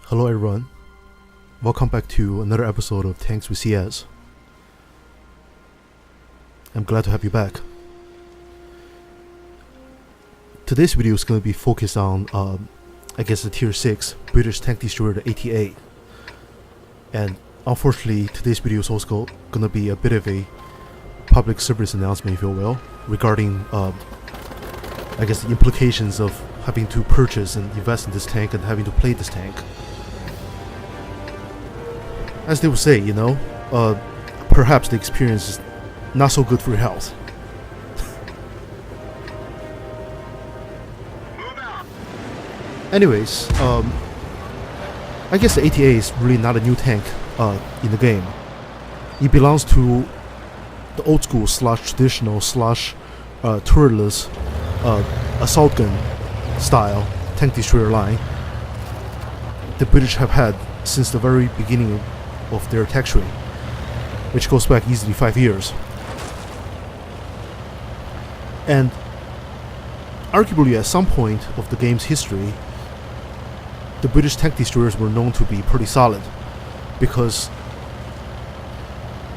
Hello everyone, welcome back to another episode of Tanks with CS. I'm glad to have you back. Today's video is going to be focused on, the Tier 6 British tank destroyer, the AT8. And unfortunately, today's video is also going to be a bit of a public service announcement, if you will, regarding, the implications of having to purchase and invest in this tank and having to play this tank. As they would say, perhaps the experience is not so good for your health. Anyways, I guess the AT8 is really not a new tank in the game. It belongs to the old school / traditional / turretless assault gun style tank destroyer line the British have had since the very beginning of their attack tree, which goes back easily 5 years. And arguably at some point of the game's history, the British tank destroyers were known to be pretty solid, because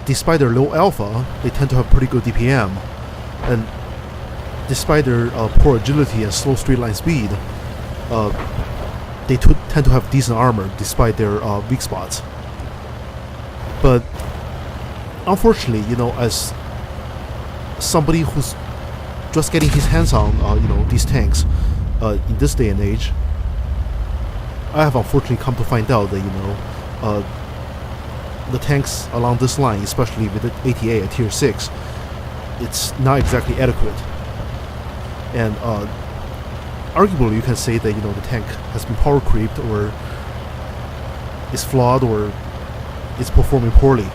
despite their low alpha, they tend to have pretty good DPM, and despite their poor agility and slow straight line speed, they tend to have decent armor despite their weak spots. But unfortunately, as somebody who's just getting his hands on these tanks in this day and age, I have unfortunately come to find out that the tanks along this line, especially with the AT8 at Tier 6, it's not exactly adequate. And arguably you can say that the tank has been power creeped, or is flawed, or is performing poorly,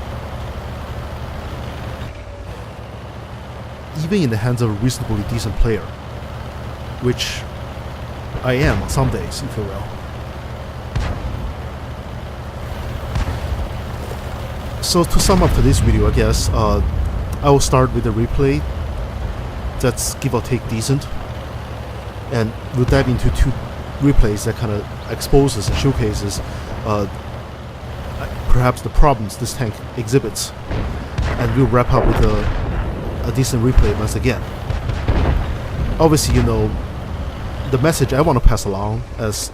even in the hands of a reasonably decent player, which I am on some days, if you will. So to sum up today's video, I guess I will start with a replay that's give or take decent, and we'll dive into two replays that kind of exposes and showcases perhaps the problems this tank exhibits, and we'll wrap up with a decent replay once again. Obviously, the message I want to pass along as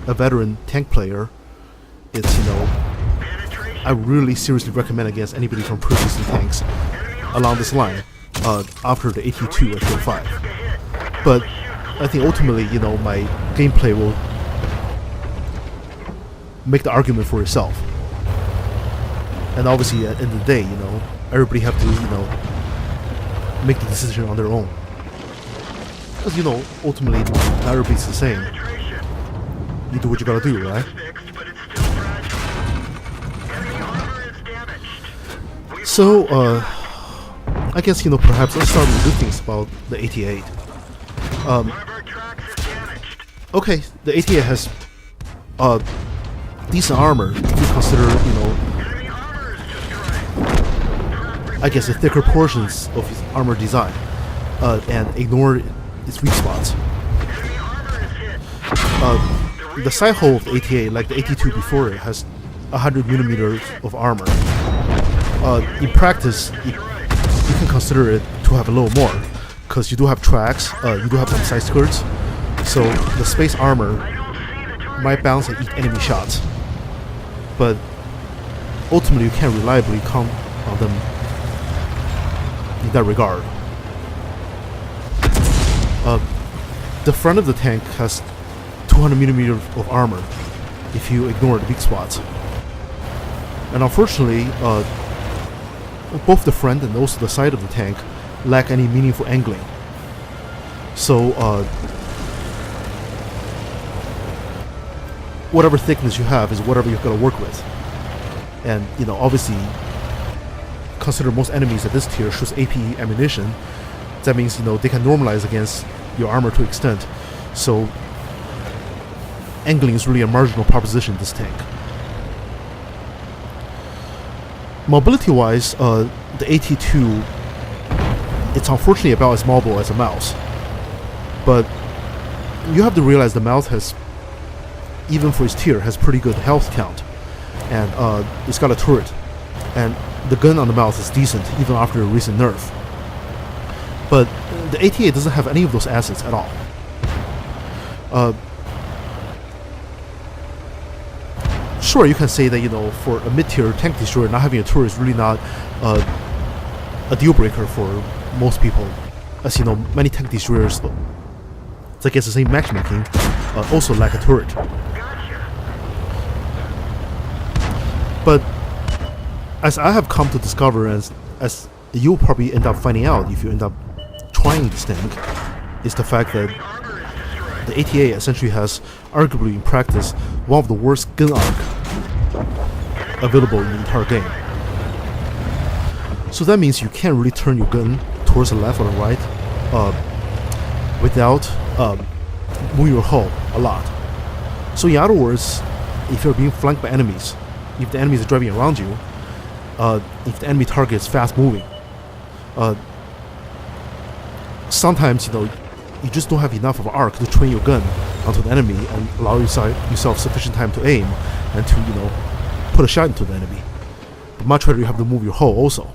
a veteran tank player is I really seriously recommend against anybody from purchasing tanks along this line after the AT2 at Tier 5. But I think ultimately, my gameplay will make the argument for itself. And obviously, at the end of the day, everybody have to, make the decision on their own. Because, ultimately, not everybody's the same. You do what you gotta do, right? So, I guess, perhaps let's start with good things about the AT8. Okay, the AT8 has decent armor if you consider, the thicker portions of its armor design, and ignore its weak spots. The side hull of the AT8, like the AT2 before it, has 100mm of armor. In practice, you can consider it to have a little more, because you do have tracks, you do have some side skirts, so the space armor might bounce and eat enemy shots. But ultimately, you can't reliably count on them in that regard. The front of the tank has 200mm of armor if you ignore the weak spots. And unfortunately, both the front and also the side of the tank lack any meaningful angling. So, whatever thickness you have is whatever you've got to work with. And, obviously, consider most enemies at this tier shoots AP ammunition. That means, they can normalize against your armor to an extent. So, angling is really a marginal proposition in this tank. Mobility-wise, the AT2, it's unfortunately about as mobile as a mouse. But you have to realize the mouse has even for its tier, has pretty good health count, and it's got a turret, and the gun on the mouth is decent even after a recent nerf. But the AT8 doesn't have any of those assets at all. Sure, you can say that, you know, for a mid-tier tank destroyer, not having a turret is really not a deal breaker for most people. As you know, many tank destroyers that gets the same matchmaking also lack a turret. But as I have come to discover, as you'll probably end up finding out if you end up trying this tank, is the fact that the AT8 essentially has, arguably in practice, one of the worst gun arc available in the entire game. So that means you can't really turn your gun towards the left or the right without moving your hull a lot. So in other words, if you're being flanked by enemies, if the enemies are driving around you, if the enemy target is fast moving, sometimes, you know, you just don't have enough of an arc to train your gun onto the enemy and allow yourself sufficient time to aim and to, you know, put a shot into the enemy. But much rather you have to move your hull also.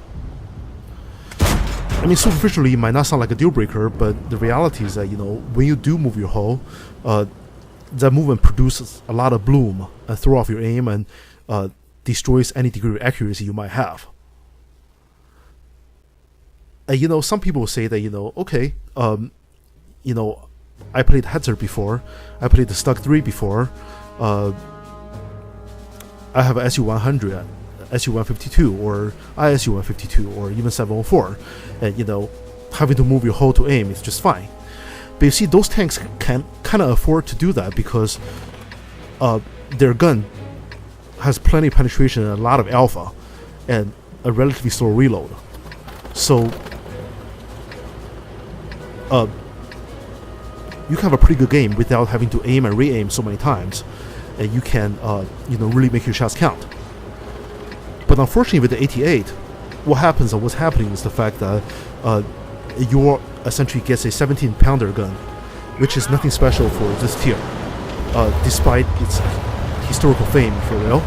I mean, superficially it might not sound like a deal breaker, but the reality is that, you know, when you do move your hull, that movement produces a lot of bloom and throw off your aim and destroys any degree of accuracy you might have. And, you know, some people say that, you know, okay, you know, I played Hetzer before, I played the Stuck 3 before, I have a SU-100, SU-152, or ISU-152, or even 704, and, you know, having to move your hull to aim is just fine. But you see, those tanks can kind of afford to do that because their gun has plenty of penetration and a lot of alpha, and a relatively slow reload. So, you can have a pretty good game without having to aim and re-aim so many times, and you can, you know, really make your shots count. But unfortunately, with the AT8, what happens and what's happening is the fact that your essentially gets a 17-pounder gun, which is nothing special for this tier, despite its historical fame, for real.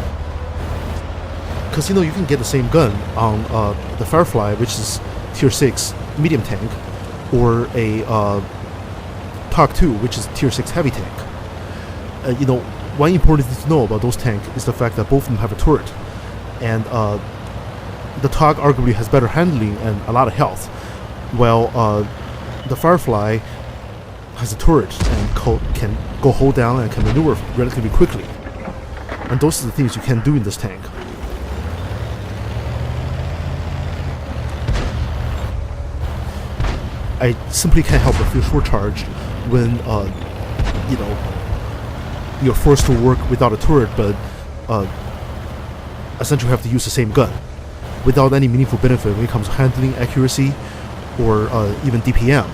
Because, you know, you can get the same gun on the Firefly, which is tier 6 medium tank, or a TOC 2, which is tier 6 heavy tank. You know, one important thing to know about those tanks is the fact that both of them have a turret, and the TOC arguably has better handling and a lot of health, while the Firefly has a turret and can go hold down and can maneuver relatively quickly. And those are the things you can do in this tank. I simply can't help but feel short-charged when, you know, you're forced to work without a turret, but essentially have to use the same gun without any meaningful benefit when it comes to handling, accuracy, or even DPM.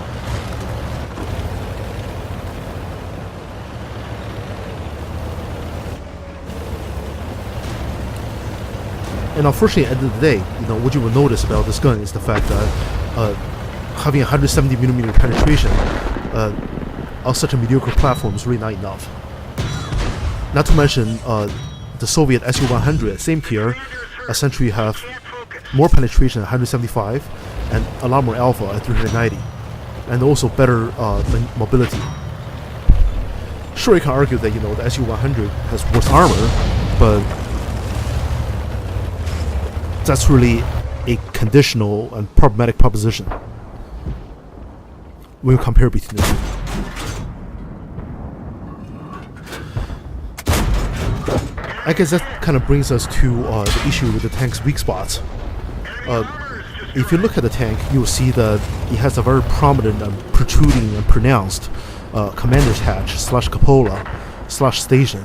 And unfortunately, at the end of the day, you know, what you will notice about this gun is the fact that having 170mm penetration on such a mediocre platform is really not enough. Not to mention, the Soviet SU-100, same tier, essentially have more penetration at 175 and a lot more alpha at 390, and also better mobility. Sure, you can argue that, you know, the SU-100 has worse armor, but that's really a conditional and problematic proposition when you compare between the two. I guess that kind of brings us to the issue with the tank's weak spots. If you look at the tank, you will see that it has a very prominent and protruding and pronounced commander's hatch / cupola / station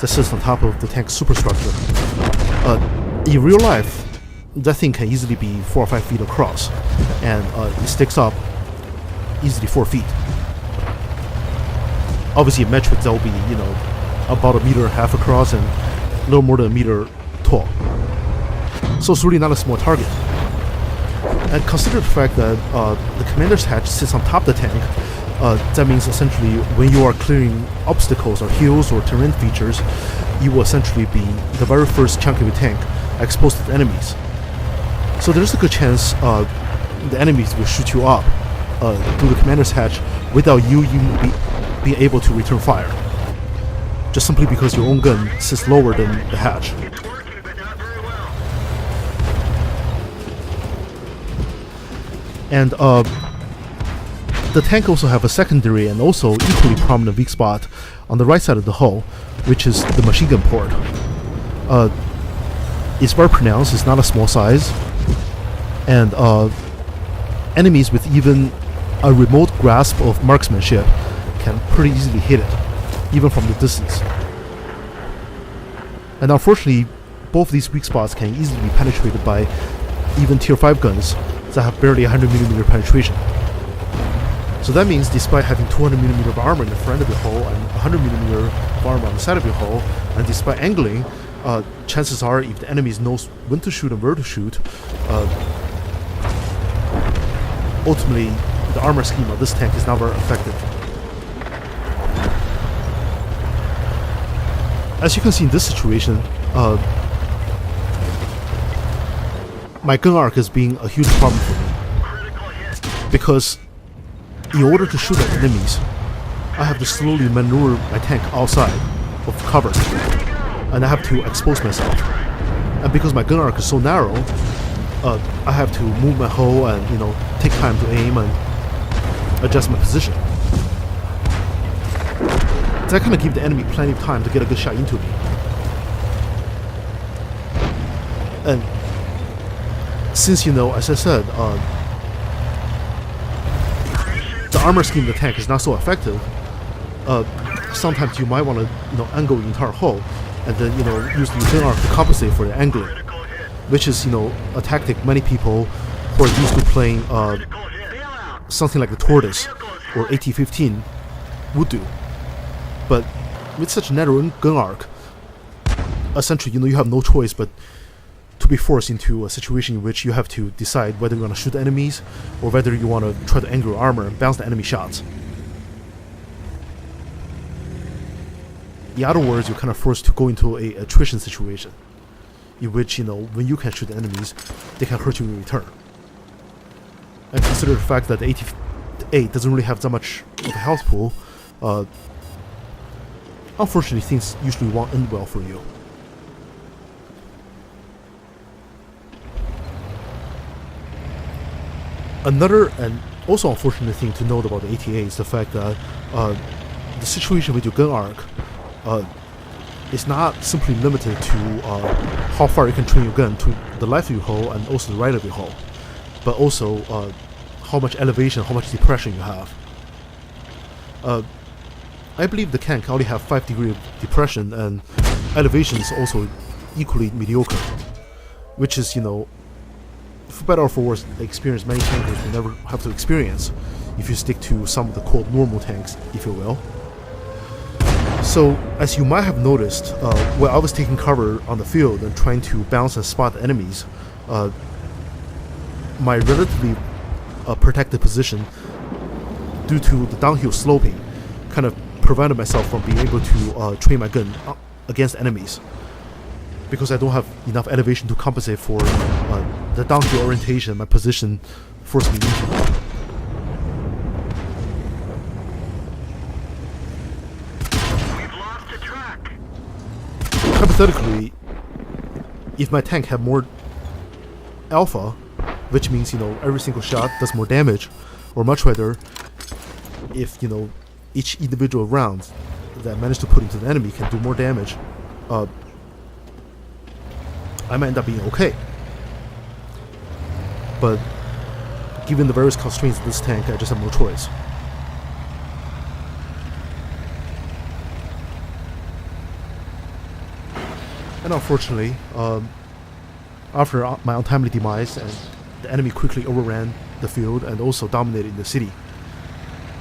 that sits on top of the tank's superstructure. In real life, that thing can easily be 4 or 5 feet across, and it sticks up easily 4 feet. Obviously, in metric, that will be, you know, about 1.5 meters across and a little more than 1 meter tall. So it's really not a small target. And consider the fact that the commander's hatch sits on top of the tank, That means essentially when you are clearing obstacles or hills or terrain features, you will essentially be the very first chunk of your tank exposed to the enemies. So there's a good chance the enemies will shoot you up through the commander's hatch without you even being able to return fire, just simply because your own gun sits lower than the hatch. And the tank also have a secondary and also equally prominent weak spot on the right side of the hull, which is the machine gun port. It's very pronounced, it's not a small size, and enemies with even a remote grasp of marksmanship can pretty easily hit it, even from the distance. And unfortunately, both these weak spots can easily be penetrated by even tier 5 guns that have barely 100mm penetration. So that means despite having 200mm of armor in the front of your hull and 100mm of armor on the side of your hull, and despite angling, chances are if the enemy knows when to shoot and where to shoot, ultimately the armor scheme of this tank is not very effective. As you can see in this situation, my gun arc is being a huge problem for me, because in order to shoot at enemies, I have to slowly maneuver my tank outside of cover, and I have to expose myself. And because my gun arc is so narrow, I have to move my hull and take time to aim and adjust my position. That kind of gives the enemy plenty of time to get a good shot into me. And since as I said, the armor scheme of the tank is not so effective, sometimes you might want to angle the entire hull and then use the gun arc to compensate for the angling, which is a tactic many people who are used to playing something like the Tortoise or AT8 would do. But with such a narrow gun arc, essentially you have no choice but to be forced into a situation in which you have to decide whether you want to shoot the enemies or whether you want to try to angle your armor and bounce the enemy shots. In other words, you're kind of forced to go into a attrition situation in which when you can shoot the enemies, they can hurt you in return. And consider the fact that the AT8 doesn't really have that much of a health pool, unfortunately things usually won't end well for you. Another and also unfortunate thing to note about the AT8 is the fact that the situation with your gun arc is not simply limited to how far you can train your gun to the left of your hull and also the right of your hull, but also how much elevation, how much depression you have. I believe the tank only have 5 degrees of depression, and elevation is also equally mediocre, which is for better or for worse, the experience many tankers will never have to experience if you stick to some of the quote normal tanks, if you will. So, as you might have noticed, while I was taking cover on the field and trying to bounce and spot the enemies, my relatively protected position, due to the downhill sloping, kind of prevented myself from being able to train my gun against enemies, because I don't have enough elevation to compensate for the downhill orientation my position forced me into. Hypothetically, if my tank had more alpha, which means every single shot does more damage, or much rather, if each individual round that I managed to put into the enemy can do more damage, I might end up being okay. But given the various constraints of this tank, I just have no choice. And unfortunately, after my untimely demise, and the enemy quickly overran the field and also dominated the city,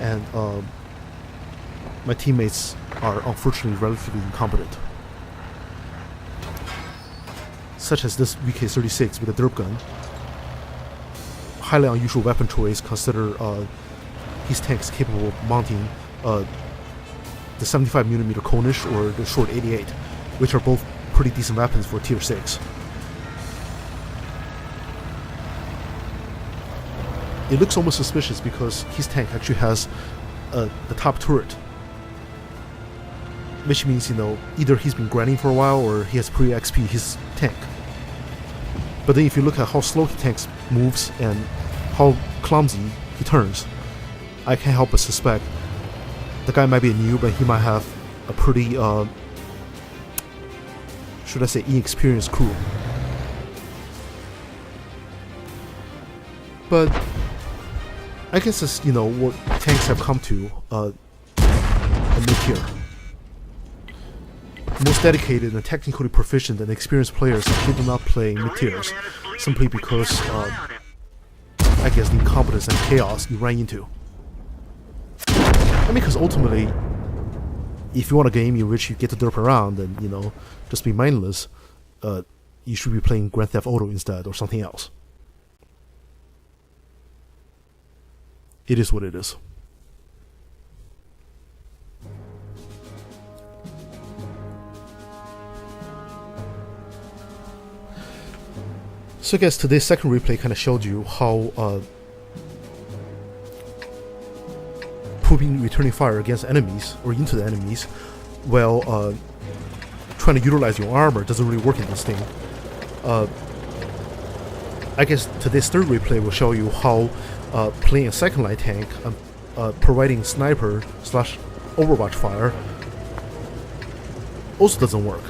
and my teammates are unfortunately relatively incompetent, such as this VK-36 with a derp gun. Highly unusual weapon choice, consider his tank is capable of mounting the 75mm Konish or the short AT8, which are both pretty decent weapons for tier 6. It looks almost suspicious because his tank actually has the top turret, which means, either he's been grinding for a while or he has pre-XP his tank. But then if you look at how slow his tank moves and how clumsy he turns, I can't help but suspect the guy might be a noob, but he might have a pretty, should I say, inexperienced crew. But I guess it's, what tanks have come to a mid-tier. Most dedicated and technically proficient and experienced players do not play mid-tiers simply because, I guess, the incompetence and chaos you run into. I mean, because ultimately, if you want a game in which you get to derp around and, just be mindless, you should be playing Grand Theft Auto instead or something else. It is what it is. So I guess today's second replay kind of showed you how pooping returning fire against enemies or into the enemies while trying to utilize your armor doesn't really work in this thing. I guess today's third replay will show you how playing a second line tank and providing sniper / overwatch fire also doesn't work.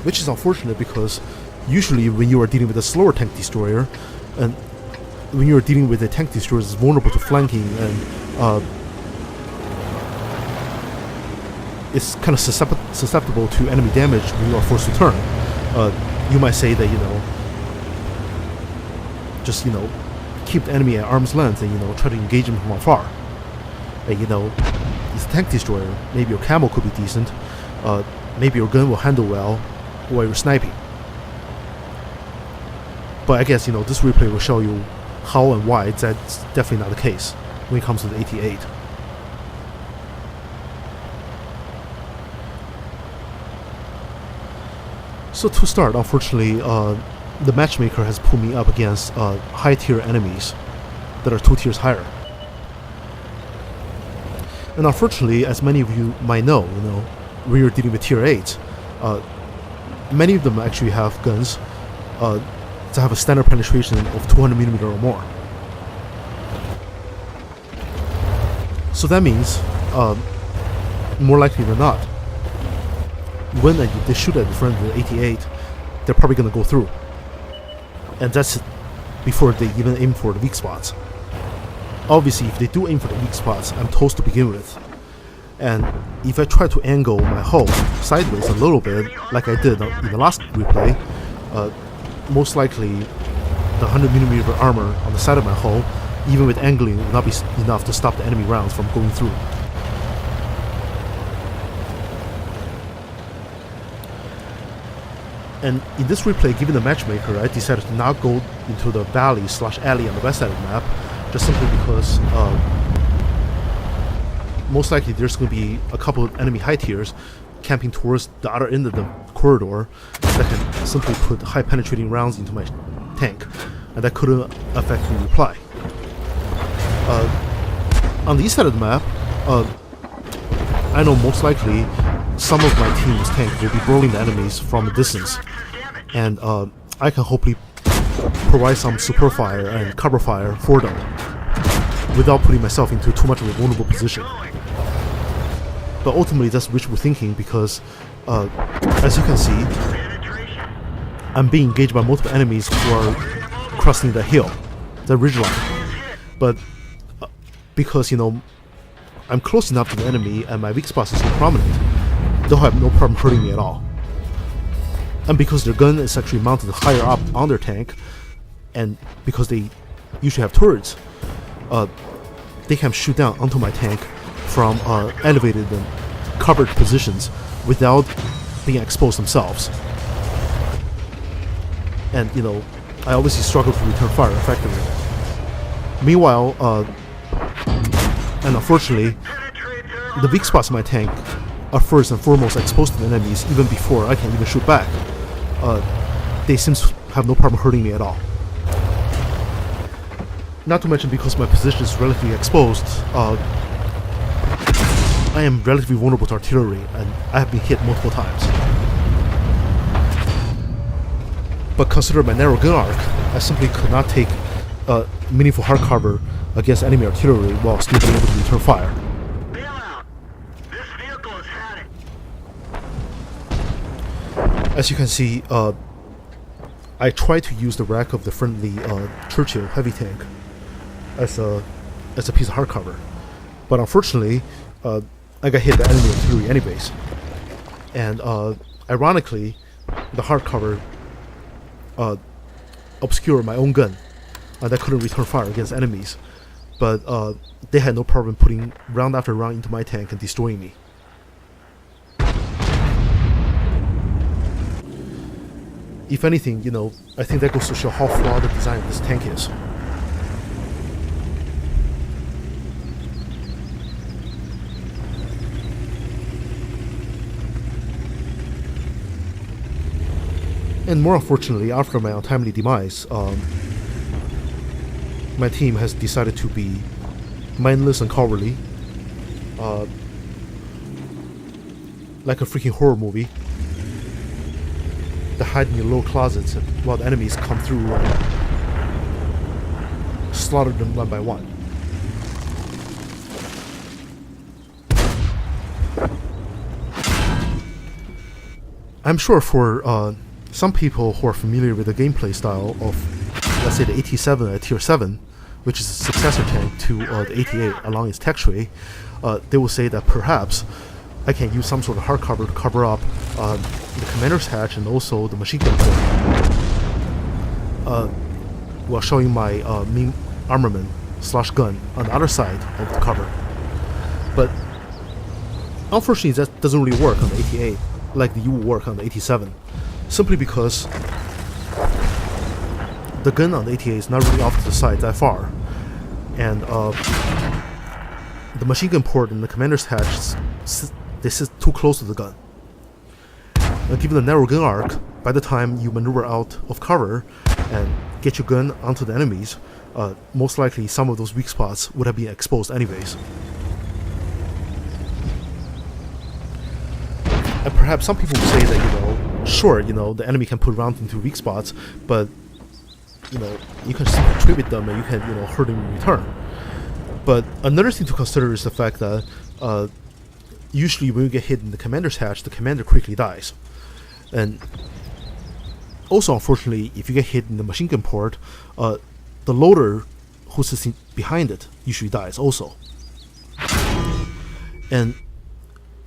Which is unfortunate because usually when you are dealing with a slower tank destroyer and when you are dealing with a tank destroyer that's vulnerable to flanking and it's kind of susceptible to enemy damage when you are forced to turn, you might say that, just, keep the enemy at arm's length and, try to engage him from afar. And, it's a tank destroyer. Maybe your camo could be decent. Maybe your gun will handle well while you're sniping. But I guess, this replay will show you how and why that's definitely not the case when it comes to the AT8. So to start, unfortunately, the matchmaker has put me up against high-tier enemies that are 2 tiers higher. And unfortunately, as many of you might know, when you're dealing with tier 8, many of them actually have guns that have a standard penetration of 200mm or more. So that means, more likely than not, when they shoot at the front of the AT8, they're probably going to go through. And that's before they even aim for the weak spots. Obviously, if they do aim for the weak spots, I'm toast to begin with. And if I try to angle my hull sideways a little bit, like I did in the last replay, most likely the 100mm armor on the side of my hull, even with angling, will not be enough to stop the enemy rounds from going through. And in this replay, given the matchmaker, I decided to not go into the valley / alley on the west side of the map, just simply because most likely there's going to be a couple of enemy high tiers camping towards the other end of the corridor that can simply put high penetrating rounds into my tank, and that couldn't effectively reply. On the east side of the map, I know most likely some of my team's tank will be brawling the enemies from a distance, and I can hopefully provide some support fire and cover fire for them without putting myself into too much of a vulnerable position. But ultimately that's wishful thinking because, as you can see, I'm being engaged by multiple enemies who are crossing the hill, the ridgeline. But because, I'm close enough to the enemy and my weak spots is so prominent, they'll have no problem hurting me at all. And because their gun is actually mounted higher up on their tank, and because they usually have turrets, they can shoot down onto my tank from elevated and covered positions without being exposed themselves. And, I obviously struggle to return fire effectively. Meanwhile, And unfortunately, the weak spots in my tank are first and foremost exposed to the enemies even before I can even shoot back. They seem to have no problem hurting me at all. Not to mention, because my position is relatively exposed, I am relatively vulnerable to artillery, and I have been hit multiple times. But considering my narrow gun arc, I simply could not take meaningful hard cover against enemy artillery while still being able to return fire. Bail out. This vehicle is had it. As you can see, I tried to use the rack of the friendly Churchill heavy tank as a piece of hardcover, but unfortunately, I got hit by enemy artillery anyways. And ironically, the hardcover obscured my own gun, and I couldn't return fire against enemies. But they had no problem putting round after round into my tank and destroying me. If anything, I think that goes to show how flawed the design of this tank is. And more unfortunately, after my untimely demise, my team has decided to be mindless and cowardly, like a freaking horror movie. They hide in the low closets while the enemies come through and slaughter them one by one. I'm sure for some people who are familiar with the gameplay style of, let's say, the AT7 at Tier 7, which is a successor tank to the AT8 along its tech tree, they will say that perhaps I can use some sort of hardcover to cover up the commander's hatch and also the machine gun port, while showing my main armament / gun on the other side of the cover. But unfortunately, that doesn't really work on the AT8 like the U will work on the AT7, simply because the gun on the AT8 is not really off to the side that far, and the machine gun port and the commander's hatch, they sit too close to the gun. Given the narrow gun arc, by the time you maneuver out of cover and get your gun onto the enemies, most likely some of those weak spots would have been exposed anyways. And perhaps some people will say that, sure, the enemy can put rounds into weak spots, but, you can simply tribute them and you can, hurt them in return. But another thing to consider is the fact that usually when you get hit in the commander's hatch, the commander quickly dies. And also, unfortunately, if you get hit in the machine gun port, the loader who sits behind it usually dies also. And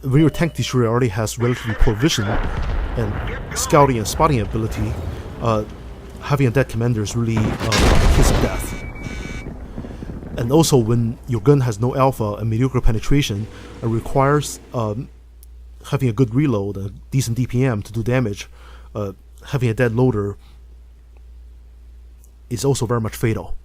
when your tank destroyer already has relatively poor vision and scouting and spotting ability, having a dead commander is really a kiss of death. And also, when your gun has no alpha and mediocre penetration and requires having a good reload and decent DPM to do damage, having a dead loader is also very much fatal.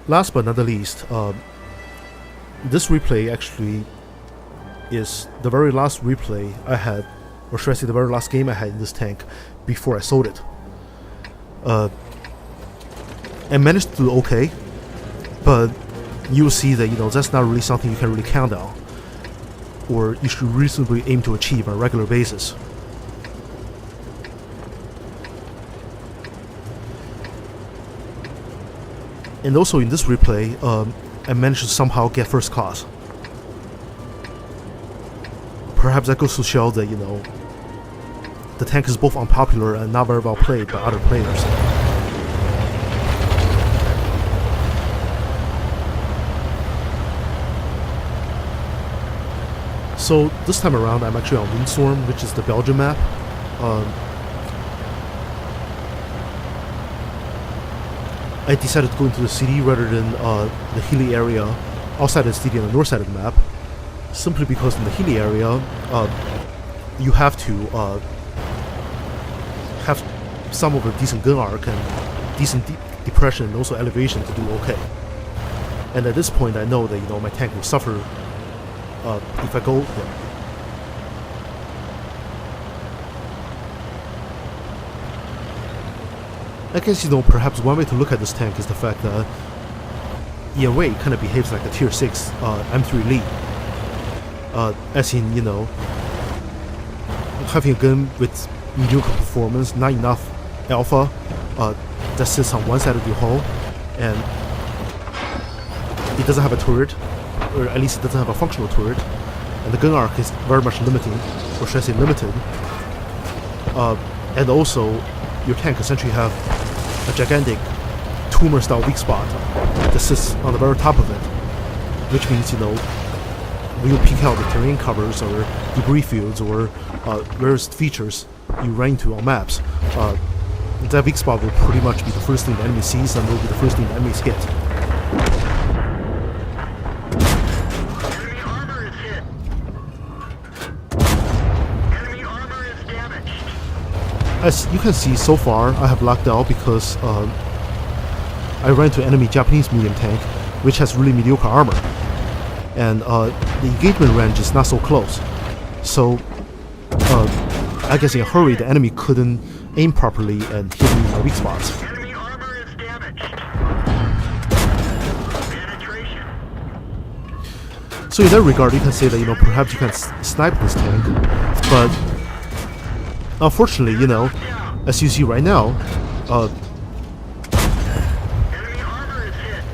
Last but not the least, this replay actually is the very last replay I had, or should I say the very last game I had in this tank before I sold it. I managed to do okay, but you'll see that that's not really something you can really count on, or you should reasonably aim to achieve on a regular basis. And also in this replay, I managed to somehow get first class. Perhaps that goes to show that, the tank is both unpopular and not very well played by other players. So this time around, I'm actually on Windstorm, which is the Belgium map. I decided to go into the city rather than the hilly area outside of the city on the north side of the map, simply because in the hilly area, you have to some of a decent gun arc and decent depression and also elevation to do okay. And at this point, I know that my tank will suffer if I go there. I guess perhaps one way to look at this tank is the fact that in a way it kind of behaves like a tier 6 M3 Elite. As in, having a gun with mediocre performance, not enough alpha that sits on one side of your hull, and it doesn't have a turret, or at least it doesn't have a functional turret, and the gun arc is very much limiting, or should I say limited. And also, your tank essentially have a gigantic tumor-style weak spot that sits on the very top of it, which means, when you peek out the terrain covers or debris fields or various features you run into on maps, that weak spot will pretty much be the first thing the enemy sees and will be the first thing the enemies hit. Enemy armor is hit. Enemy armor is damaged. As you can see, so far I have lucked out because I ran into enemy Japanese medium tank, which has really mediocre armor, and the engagement range is not so close. So I guess in a hurry the enemy couldn't aim properly and hit me in my weak spots. Enemy armor is damaged. Penetration. So in that regard, you can say that perhaps you can snipe this tank, but unfortunately, as you see right now, Enemy armor is hit.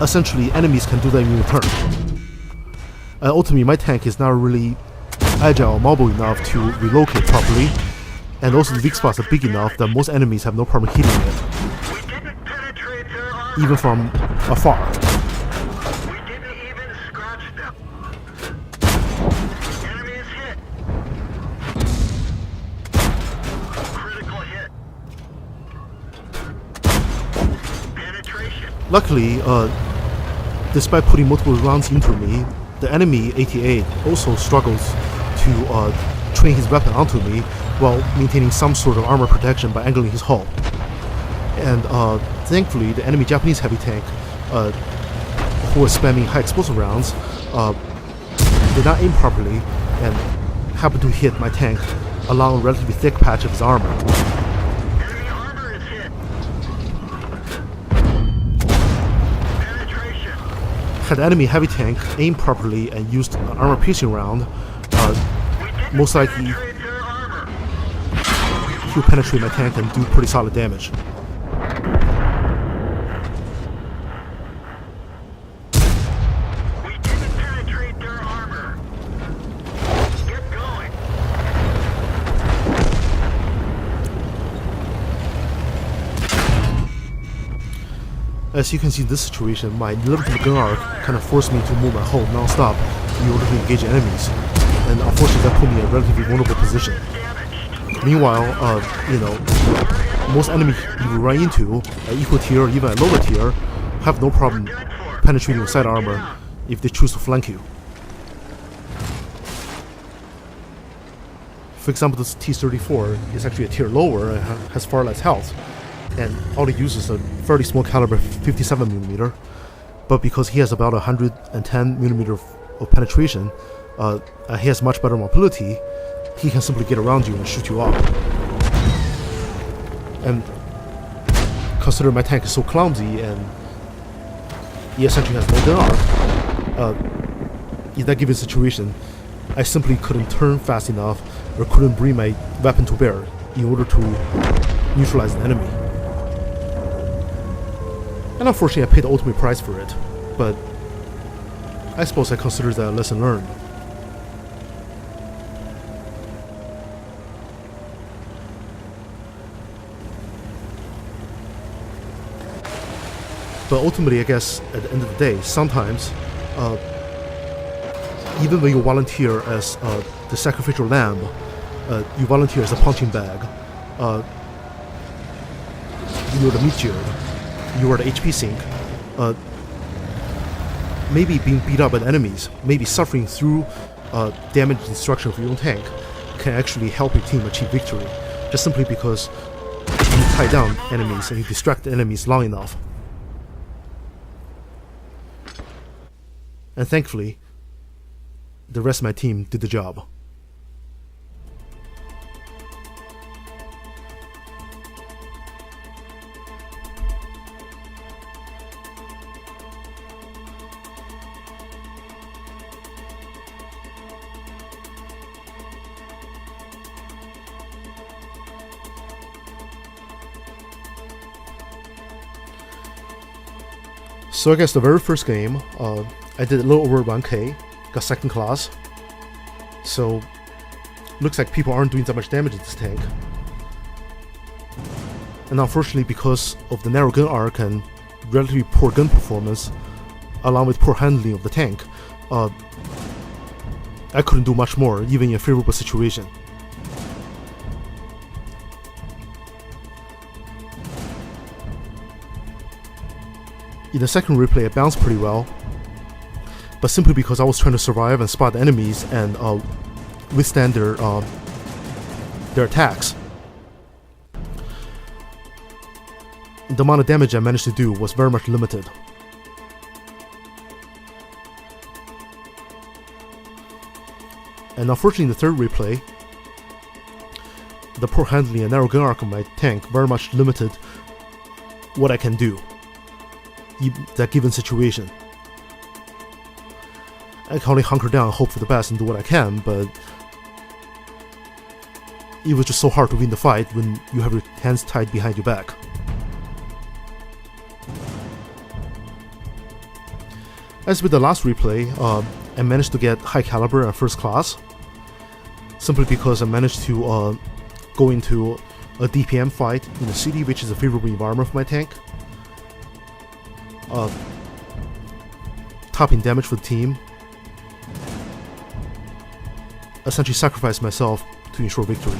essentially enemies can do that in return. And ultimately, my tank is not really agile or mobile enough to relocate properly, and also the weak spots are big enough that most enemies have no problem hitting it, We didn't penetrate their armor. even from afar. We didn't even scratch them. Enemy is hit. Critical hit. Penetration. Luckily, despite putting multiple rounds into me, the enemy AT8 also struggles to train his weapon onto me while maintaining some sort of armor protection by angling his hull. And thankfully, the enemy Japanese heavy tank, who was spamming high explosive rounds, did not aim properly and happened to hit my tank along a relatively thick patch of his armor. Enemy armor is hit. Penetration. Had the enemy heavy tank aimed properly and used an armor-piercing round, most likely Penetrate their armor. he'll penetrate my tank and do pretty solid damage. We didn't penetrate their armor. Get going. As you can see in this situation, my limited gun arc kind of forced me to move my hull non-stop in order to engage enemies, and unfortunately that put me in a relatively vulnerable position. Meanwhile, most enemies you run into at equal tier or even at lower tier have no problem penetrating your side armor if they choose to flank you. For example, this T-34 is actually a tier lower and has far less health, and all he uses a fairly small caliber 57mm, but because he has about 110mm of penetration, he has much better mobility. He can simply get around you and shoot you off. And considering my tank is so clumsy and he essentially has no gun arc, in that given situation, I simply couldn't turn fast enough or couldn't bring my weapon to bear in order to neutralize the enemy. And unfortunately, I paid the ultimate price for it, but I suppose I consider that a lesson learned. But ultimately, I guess, at the end of the day, sometimes, even when you volunteer as the sacrificial lamb, you volunteer as a punching bag, you're the meat shield, you are the HP sink, maybe being beat up by enemies, maybe suffering through damage and destruction of your own tank, can actually help your team achieve victory. just simply because you tie down enemies and you distract the enemies long enough. And thankfully, the rest of my team did the job. So I guess the very first game, I did a little over 1k, got second class. So looks like people aren't doing that much damage to this tank. And unfortunately, because of the narrow gun arc and relatively poor gun performance, along with poor handling of the tank, I couldn't do much more, even in a favorable situation. In the second replay, I bounced pretty well, but simply because I was trying to survive and spot the enemies and withstand their attacks. The amount of damage I managed to do was very much limited. And unfortunately, in the third replay, the poor handling and narrow gun arc of my tank very much limited what I can do in that given situation. I can only hunker down, hope for the best, and do what I can, but it was just so hard to win the fight when you have your hands tied behind your back. As with the last replay, I managed to get high caliber and first class, simply because I managed to go into a DPM fight in the city, which is a favorable environment for my tank. Topping damage for the team, essentially sacrifice myself to ensure victory.